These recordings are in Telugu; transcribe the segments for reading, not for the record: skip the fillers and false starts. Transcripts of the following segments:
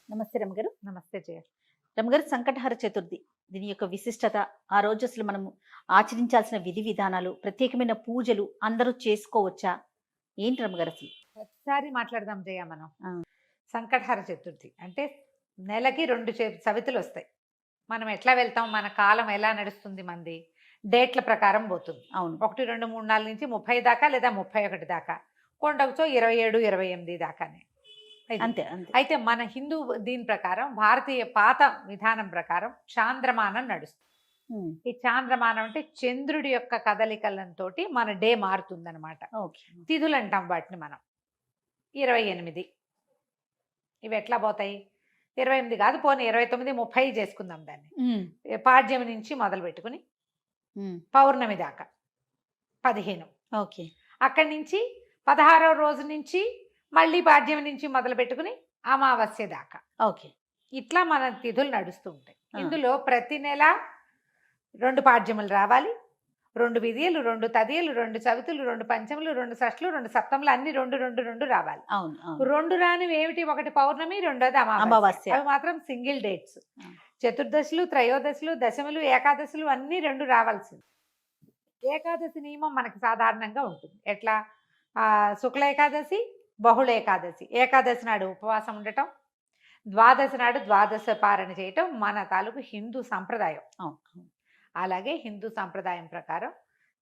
నమస్తే రమగారు. నమస్తే జయ. రమగారు, సంకటహర చతుర్థి దీని యొక్క విశిష్టత, ఆ రోజు అసలు మనము ఆచరించాల్సిన విధి విధానాలు, ప్రత్యేకమైన పూజలు అందరూ చేసుకోవచ్చా? ఏంటి రమగారు అసలు? ఒకసారి మాట్లాడదాం జయ మనం. ఆ. సంకటహర చతుర్థి అంటే నెలకి 2 సవితులు వస్తాయి. మనం ఎట్లా వెళ్తాం, మన కాలం ఎలా నడుస్తుంది, మంది డేట్ల ప్రకారం పోతుంది. అవును. 1, 2, 3, 4 నుంచి 30 దాకా లేదా 31 దాకా, కొండవచో 27, 28 దాకానే. అంతే అంతే. అయితే మన హిందూ దీని ప్రకారం, భారతీయ పాత విధానం ప్రకారం చాంద్రమానం నడుస్తుంది. ఈ చాంద్రమానం అంటే చంద్రుడి యొక్క కదలికలతో మన డే మారుతుందన్నమాట. తిథులు అంటాం వాటిని మనం. 28 ఇవి ఎట్లా పోతాయి? 28 కాదు, పోనీ 29, 30 చేసుకుందాం దాన్ని. పాడ్యం నుంచి మొదలు పెట్టుకుని పౌర్ణమి దాకా 15. ఓకే. అక్కడి నుంచి 16వ రోజు నుంచి మళ్ళీ పాడ్యం నుంచి మొదలు పెట్టుకుని అమావాస్య దాకా. ఓకే. ఇట్లా మన తిథులు నడుస్తూ ఉంటాయి. ఇందులో ప్రతి నెల 2 పాడ్యములు రావాలి, 2 విధియలు, 2 తదియలు, 2 చవితులు, 2 పంచములు, 2 షష్ఠులు, 2 సప్తములు, అన్ని 2 రావాలి. అవును. 2 రానివి ఏమిటి? ఒకటి పౌర్ణమి, రెండోది అమావాస్య. అవి మాత్రం సింగిల్ డేట్స్. చతుర్దశులు, త్రయోదశులు, దశములు, ఏకాదశులు అన్ని 2 రావాల్సింది. ఏకాదశి నియమం మనకి సాధారణంగా ఉంటుంది. ఎట్లా? శుక్ల ఏకాదశి, బహుళ ఏకాదశి. ఏకాదశి నాడు ఉపవాసం ఉండటం, ద్వాదశి నాడు ద్వాదశ పారణ చేయటం మన తాలూకు హిందూ సంప్రదాయం. అలాగే హిందూ సంప్రదాయం ప్రకారం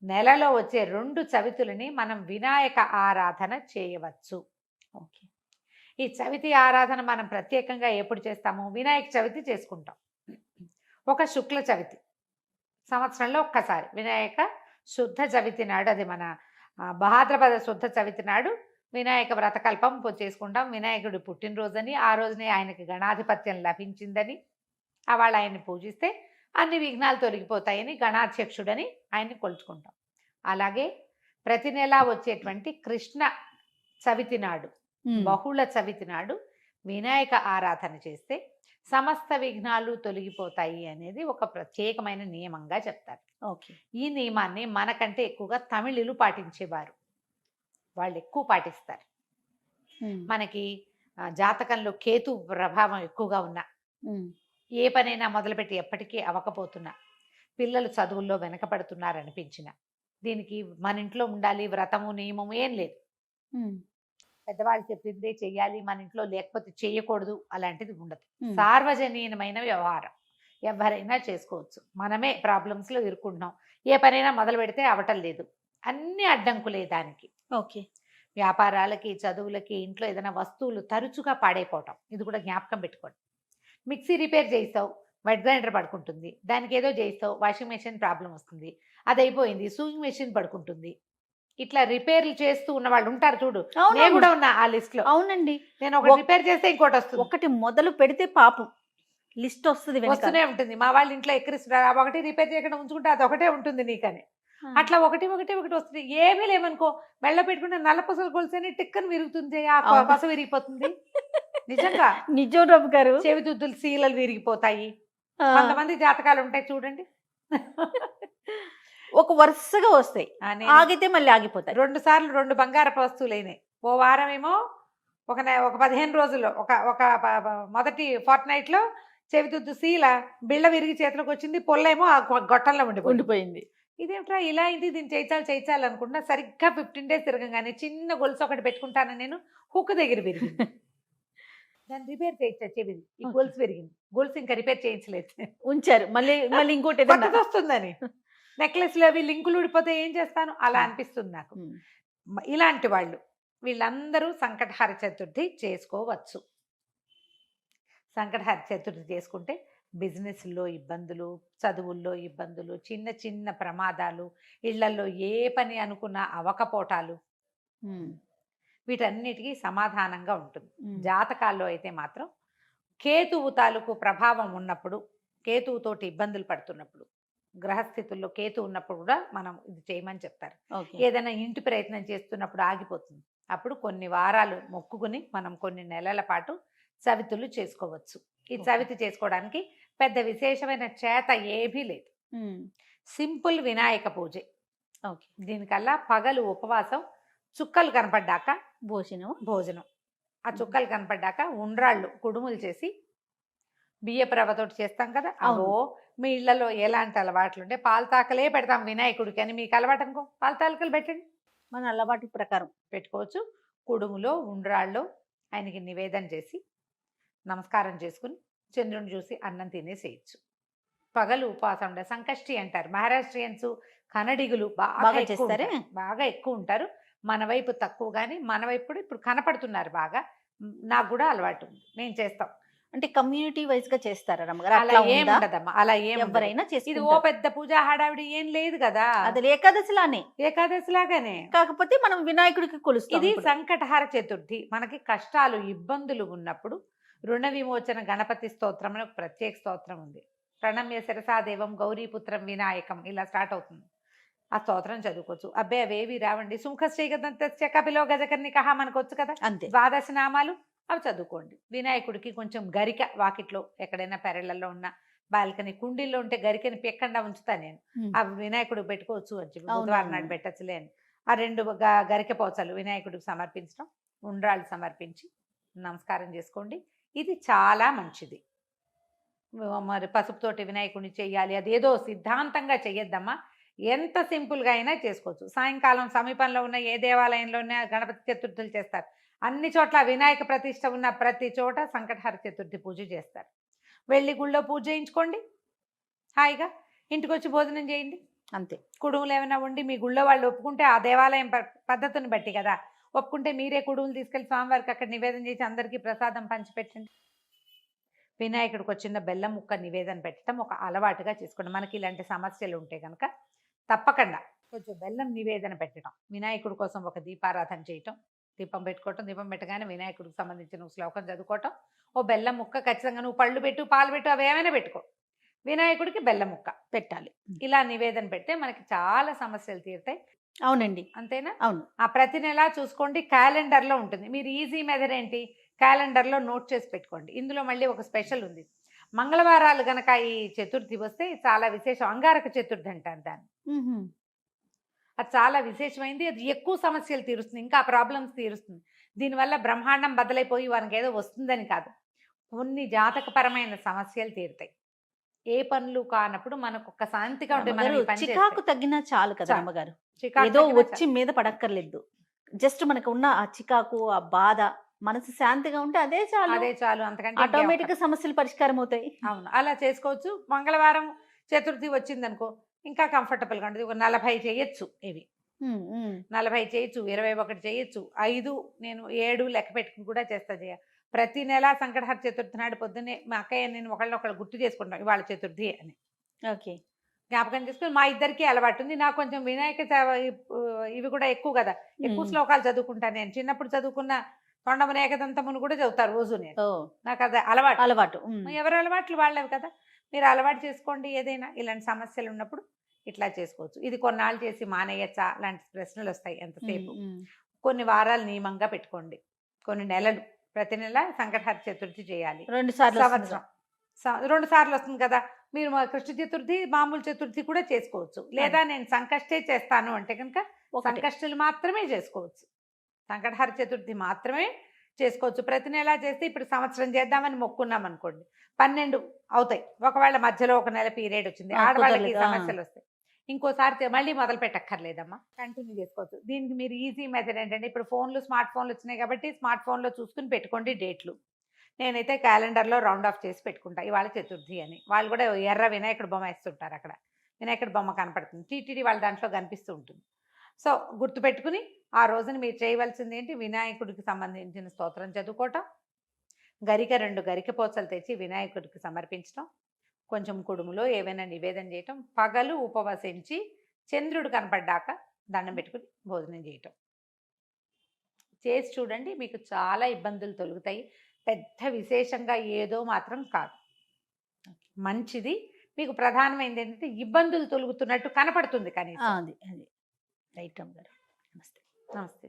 నెలలో వచ్చే 2 చవితులని మనం వినాయక ఆరాధన చేయవచ్చు. ఓకే. ఈ చవితి ఆరాధన మనం ప్రత్యేకంగా ఎప్పుడు చేస్తాము? వినాయక చవితి చేసుకుంటాం. ఒక శుక్ల చవితి సంవత్సరంలో ఒక్కసారి, వినాయక శుద్ధ చవితి నాడు, అది మన భాద్రపద శుద్ధ చవితి నాడు వినాయక వ్రతకల్పం చేసుకుంటాం. వినాయకుడి పుట్టినరోజని, ఆ రోజునే ఆయనకి గణాధిపత్యం లభించిందని, వాళ్ళు ఆయన్ని పూజిస్తే అన్ని విఘ్నాలు తొలగిపోతాయని గణాధ్యక్షుడని ఆయన్ని కొలుచుకుంటాం. అలాగే ప్రతి నెలా వచ్చేటువంటి కృష్ణ చవితి నాడు, బహుళ చవితి నాడు వినాయక ఆరాధన చేస్తే సమస్త విఘ్నాలు తొలగిపోతాయి అనేది ఒక ప్రత్యేకమైన నియమంగా చెప్తారు. ఓకే. ఈ నియమాన్ని మనకంటే ఎక్కువగా తమిళులు పాటించేవారు. వాళ్ళు ఎక్కువ పాటిస్తారు. మనకి జాతకంలో కేతు ప్రభావం ఎక్కువగా ఉన్నా, ఏ పనైనా మొదలుపెట్టి ఎప్పటికీ అవ్వకపోతున్నా, పిల్లలు చదువుల్లో వెనకపడుతున్నారు అనిపించిన, దీనికి మన ఇంట్లో ఉండాలి వ్రతము నియమము ఏం లేదు. పెద్దవాళ్ళు చెప్పిందే చెయ్యాలి, మన ఇంట్లో లేకపోతే చేయకూడదు అలాంటిది ఉండదు. సార్వజనీయమైన వ్యవహారం, ఎవరైనా చేసుకోవచ్చు. మనమే ప్రాబ్లమ్స్లో ఇరుక్కుంటున్నాం. ఏ పనైనా మొదలు పెడితే అవటం లేదు, అన్ని అడ్డంకులే దానికి. ఓకే. వ్యాపారాలకి, చదువులకి, ఇంట్లో ఏదైనా వస్తువులు తరచుగా పాడైపోవటం, ఇది కూడా జ్ఞాపకం పెట్టుకోండి. మిక్సీ రిపేర్ చేయిస్తావు, వెట్ గ్రైండర్ పడుకుంటుంది. దానికి ఏదో చేయిస్తావు, వాషింగ్ మెషిన్ ప్రాబ్లం వస్తుంది, అది అయిపోయింది, సూయింగ్ మెషిన్ పడుకుంటుంది. ఇట్లా రిపేర్లు చేస్తూ ఉన్న వాళ్ళు ఉంటారు చూడు. నేను కూడా ఉన్నా ఆ లిస్ట్ లో. అవునండి. నేను ఒకటి రిపేర్ చేస్తే ఇంకోటి వస్తుంది. ఒకటి మొదలు పెడితే పాపం లిస్ట్ వస్తుంది, వస్తూనే ఉంటుంది. మా వాళ్ళ ఇంట్లో ఎక్కిరిస్తున్నారు, ఒకటి రిపేర్ చేయకుండా ఉంచుకుంటే అది ఒకటే ఉంటుంది నీకని. అట్లా ఒకటి వస్తుంది. ఏమీ లేవనుకో, మెళ్ళ పెట్టుకుంటే నల్లపసలు కొలిసేని టిక్కని విరుగుతుంది, ఆ పస విరిగిపోతుంది. నిజంగా నిజం రమ్మ గారు. చెవిదుద్దులు సీలలు విరిగిపోతాయి. కొంతమంది జాతకాలు ఉంటాయి చూడండి, ఒక వరుసగా వస్తాయి, ఆగితే మళ్ళీ ఆగిపోతాయి. 2 సార్లు 2 బంగారపు వస్తువులు అయినాయి. ఓ వారం ఏమో ఒక 15 రోజుల్లో ఒక మొదటి ఫోర్ట్ నైట్ లో చెవిదుద్దు సీల బిళ్ళ విరిగి చేతిలోకి వచ్చింది, పొల్లేమో ఆ గొట్టంలో ఉండిపోయింది. ఇదేమిట్రా ఇలా అయింది, దీన్ని చేయించాలి అనుకుంటున్నా. సరిగ్గా 15 days తిరగగానే చిన్న గొలుసు ఒకటి పెట్టుకుంటాను నేను, హుక్ దగ్గర విరిగింది. దాన్ని రిపేర్ చేయించా, చెవిది ఈ గొలుసు విరిగింది. గొలుసు ఇంకా రిపేర్ చేయించలేదు, ఉంచారు. మళ్ళీ ఇంకోటి వస్తుందని. నెక్లెస్లు అవి లింకులు ఊడిపోతే ఏం చేస్తాను, అలా అనిపిస్తుంది నాకు. ఇలాంటి వాళ్ళు వీళ్ళందరూ సంకటహర చతుర్థి చేసుకోవచ్చు. సంకటహర చతుర్థి చేసుకుంటే బిజినెస్లో ఇబ్బందులు, చదువుల్లో ఇబ్బందులు, చిన్న చిన్న ప్రమాదాలు, ఇళ్లలో ఏ పని అనుకున్నా అవకపోటాలు, వీటన్నిటికీ సమాధానంగా ఉంటుంది. జాతకాల్లో అయితే మాత్రం కేతువు తాలూకు ప్రభావం ఉన్నప్పుడు, కేతువుతోటి ఇబ్బందులు పడుతున్నప్పుడు, గ్రహస్థితుల్లో కేతు ఉన్నప్పుడు కూడా మనం ఇది చేయమని చెప్తారు. ఏదైనా ఇంటి ప్రయత్నం చేస్తున్నప్పుడు ఆగిపోతుంది, అప్పుడు కొన్ని వారాలు మొక్కుకుని మనం కొన్ని నెలల పాటు చవితులు చేసుకోవచ్చు. ఈ చవితి చేసుకోవడానికి పెద్ద విశేషమైన చేత ఏమీ లేదు, సింపుల్ వినాయక పూజే. దీనికల్లా పగలు ఉపవాసం, చుక్కలు కనపడ్డాక భోజనం, ఆ చుక్కలు కనపడ్డాక ఉండ్రాళ్ళు కుడుములు చేసి బియ్యపు రవ్వతోటి చేస్తాం కదా, అవో మీ ఇళ్లలో ఎలాంటి అలవాట్లు ఉంటే పాలు తాకలే పెడతాం వినాయకుడికి అని మీకు అలవాటు అనుకో, పాలు తాలకలు పెట్టండి, మన అలవాటు ప్రకారం పెట్టుకోవచ్చు. కుడుములో ఉండ్రాళ్ళు ఆయనకి నివేదన చేసి నమస్కారం చేసుకుని చంద్రుని చూసి అన్నం తినేసేయచ్చు. పగలు ఉపవాసం ఉండే సంకష్టి అంటారు మహారాష్ట్రియన్స్, కన్నడిగులు బాగా చేస్తారే, బాగా ఎక్కువ ఉంటారు. మన వైపు తక్కువ, కానీ మన వైపు కూడా ఇప్పుడు కనపడుతున్నారు బాగా. నాకు కూడా అలవాటు ఉంది, మేము చేస్తాం. అంటే కమ్యూనిటీ వైజ్ గా చేస్తారా రమ్మగారు? అలా ఏముండదమ్మా, అలా ఎవరైనా చేసి, ఇది ఓ పెద్ద పూజా హడావిడి ఏం లేదు కదా, అది ఏకాదశిలానే, ఏకాదశి లాగానే. కాకపోతే మనం వినాయకుడికి కొలుస్తాం. ఇది సంకటహార చతుర్థి. మనకి కష్టాలు ఇబ్బందులు ఉన్నప్పుడు రుణ విమోచన గణపతి స్తోత్రం అని ఒక ప్రత్యేక స్తోత్రం ఉంది. ప్రణమ్య శిరసాదేవం గౌరీపుత్రం వినాయకం ఇలా స్టార్ట్ అవుతుంది. ఆ స్తోత్రం చదువుకోవచ్చు. అబ్బాయి అవేవి రావండి, సుముఖశ్రీగదంతస్య కపిలో గజకర్ణికః మనకు వచ్చు కదా, అంతే. ద్వాదశ నామాలు అవి చదువుకోండి. వినాయకుడికి కొంచెం గరిక వాకిట్లో ఎక్కడైనా పెరళ్ళల్లో ఉన్న బాల్కనీ కుండీల్లో ఉంటే గరికని పెక్కకుండా ఉంచుతా నేను, ఆ వినాయకుడు పెట్టుకోవచ్చు అని చెప్పి, బుధవారం నాడు పెట్టచ్చులే అని. ఆ 2 గరిక పోచలు వినాయకుడికి సమర్పించడం, ఉండ్రాళ్ళు సమర్పించి నమస్కారం చేసుకోండి. ఇది చాలా మంచిది. మరి పసుపుతోటి వినాయకుడిని చెయ్యాలి అదేదో సిద్ధాంతంగా చెయ్యొద్దమ్మా, ఎంత సింపుల్గా అయినా చేసుకోవచ్చు. సాయంకాలం సమీపంలో ఉన్న ఏ దేవాలయంలోనే గణపతి చతుర్థులు చేస్తారు. అన్ని చోట్ల వినాయక ప్రతిష్ఠ ఉన్న ప్రతి చోట సంకటహర చతుర్థి పూజ చేస్తారు. వెళ్ళి గుళ్ళో పూజ చేయించుకోండి, హాయిగా ఇంటికి వచ్చి భోజనం చేయండి, అంతే. కుడుములు ఏమైనా ఉండి మీ గుళ్ళో వాళ్ళు ఒప్పుకుంటే, ఆ దేవాలయం పద్ధతిని బట్టి కదా, ఒప్పుకుంటే మీరే కుడుములు తీసుకెళ్ళి స్వామివారికి అక్కడ నివేదన చేసి అందరికీ ప్రసాదం పంచిపెట్టండి. వినాయకుడికి వచ్చిన బెల్లం ముక్క నివేదన పెట్టడం ఒక అలవాటుగా చేసుకోండి. మనకి ఇలాంటి సమస్యలు ఉంటే కనుక తప్పకుండా కొంచెం బెల్లం నివేదన పెట్టడం, వినాయకుడి కోసం ఒక దీపారాధన చేయటం, దీపం పెట్టుకోవటం, దీపం పెట్టగానే వినాయకుడికి సంబంధించిన శ్లోకం చదువుకోవటం, ఓ బెల్లం ముక్క ఖచ్చితంగా, నువ్వు పళ్ళు పెట్టు పాలు పెట్టు అవి ఏమైనా పెట్టుకో, వినాయకుడికి బెల్లం ముక్క పెట్టాలి. ఇలా నివేదన పెడితే మనకి చాలా సమస్యలు తీరుతాయి. అవునండి, అంతేనా? అవును. ఆ ప్రతి నెల చూసుకోండి, క్యాలెండర్లో ఉంటుంది. మీరు ఈజీ మెథడ్ ఏంటి, క్యాలెండర్లో నోట్ చేసి పెట్టుకోండి. ఇందులో మళ్ళీ ఒక స్పెషల్ ఉంది. మంగళవారాలు గనక ఈ చతుర్థి వస్తే చాలా విశేషం. అంగారక చతుర్థి అంటారు దాన్ని. అది చాలా విశేషమైంది. అది ఎక్కువ సమస్యలు తీరుస్తుంది, ఇంకా ప్రాబ్లమ్స్ తీరుస్తుంది. దీనివల్ల బ్రహ్మాండం బద్దలైపోయి వారికి ఏదో వస్తుందని కాదు, కొన్ని జాతకపరమైన సమస్యలు తీరుతాయి. ఏ పనులు కానప్పుడు మనకు ఒక శాంతిగా ఉంటుంది. చికాకు తగ్గినా చాలు కదా అమ్మగారు, ఏదో వచ్చి మీద పడక్కర్లేదు. జస్ట్ మనకు ఉన్న ఆ చికాకు, ఆ బాధ, మనసు శాంతిగా ఉంటే అదే చాలు, అదే చాలు. అంతకంటే ఆటోమేటిక్ గా సమస్యలు పరిష్కారం అవుతాయి. అవును, అలా చేసుకోవచ్చు. మంగళవారం చతుర్థి వచ్చిందనుకో ఇంకా కంఫర్టబుల్ గా ఉంటుంది. ఒక 40 చేయొచ్చు, ఇవి 40 చేయొచ్చు, 21 చేయొచ్చు, 5 నేను 7 లెక్క పెట్టుకుని కూడా చేస్తా. ప్రతి నెల సంకటహర చతుర్థి నాడు పొద్దున్నే మా అక్కయ్య నేను ఒకళ్ళు గుర్తు చేసుకుంటాం ఇవాళ చతుర్థి అని. ఓకే, జ్ఞాపకం చేసుకుని మా ఇద్దరికి అలవాటు ఉంది. నాకు కొంచెం వినాయక ఇవి కూడా ఎక్కువ కదా, ఎక్కువ శ్లోకాలు చదువుకుంటాను నేను. చిన్నప్పుడు చదువుకున్న తొండమున ఏకదంతమును కూడా చదువుతారు రోజు నేను. నాకు అది అలవాటు. ఎవరి అలవాట్లు వాళ్ళవి కదా, మీరు అలవాటు చేసుకోండి. ఏదైనా ఇలాంటి సమస్యలు ఉన్నప్పుడు ఇట్లా చేసుకోవచ్చు. ఇది కొన్నాళ్ళు చేసి మానేయచ్చా లాంటి ప్రశ్నలు వస్తాయి ఎంతసేపు. కొన్ని వారాలు నియమంగా పెట్టుకోండి, కొన్ని నెలలు, ప్రతి నెల సంకటహర చతుర్థి చేయాలి. 2 సార్లు సంవత్సరం 2 సార్లు వస్తుంది కదా, మీరు కృష్ణ చతుర్థి మామూలు చతుర్థి కూడా చేసుకోవచ్చు. లేదా నేను సంకష్టే చేస్తాను అంటే కనుక సంకష్టులు మాత్రమే చేసుకోవచ్చు, సంకటహర చతుర్థి మాత్రమే చేసుకోవచ్చు. ప్రతి నెల చేస్తే ఇప్పుడు సంవత్సరం చేద్దామని మొక్కున్నాం అనుకోండి, 12 అవుతాయి. ఒకవేళ మధ్యలో ఒక నెల పీరియడ్ వచ్చింది, ఆడవాళ్ళకి సమస్యలు వస్తాయి, ఇంకోసారి మళ్ళీ మొదలు పెట్టక్కర్లేదమ్మా, కంటిన్యూ చేసుకోవచ్చు. దీనికి మీరు ఈజీ మెథడ్ ఏంటంటే, ఇప్పుడు స్మార్ట్ ఫోన్లు వచ్చినాయి కాబట్టి స్మార్ట్ ఫోన్లో చూసుకుని పెట్టుకోండి డేట్లు. నేనైతే క్యాలెండర్లో రౌండ్ ఆఫ్ చేసి పెట్టుకుంటా ఇవాళ చతుర్థి అని. వాళ్ళు కూడా ఎర్ర వినాయకుడు బొమ్మ వేస్తుంటారు, అక్కడ వినాయకుడు బొమ్మ కనపడుతుంది, టీటీడీ వాళ్ళ దాంట్లో కనిపిస్తూ ఉంటుంది. సో గుర్తుపెట్టుకుని ఆ రోజున మీరు చేయవలసింది ఏంటి, వినాయకుడికి సంబంధించిన స్తోత్రం చదువుకోవటం, 2 గరిక పోచలు తెచ్చి వినాయకుడికి సమర్పించడం, కొంచెం కుడుములో ఏవైనా నివేదన చేయటం, పగలు ఉపవసించి చంద్రుడు కనపడ్డాక దండం పెట్టుకుని భోజనం చేయటం చేసి చూడండి. మీకు చాలా ఇబ్బందులు తొలుగుతాయి. పెద్ద విశేషంగా ఏదో మాత్రం కాదు, మంచిది. మీకు ప్రధానమైనది ఏంటంటే ఇబ్బందులు తొలుగుతున్నట్టు కనపడుతుంది కానీ. అది రైట్ అమ్మ గారు. నమస్తే. నమస్తే.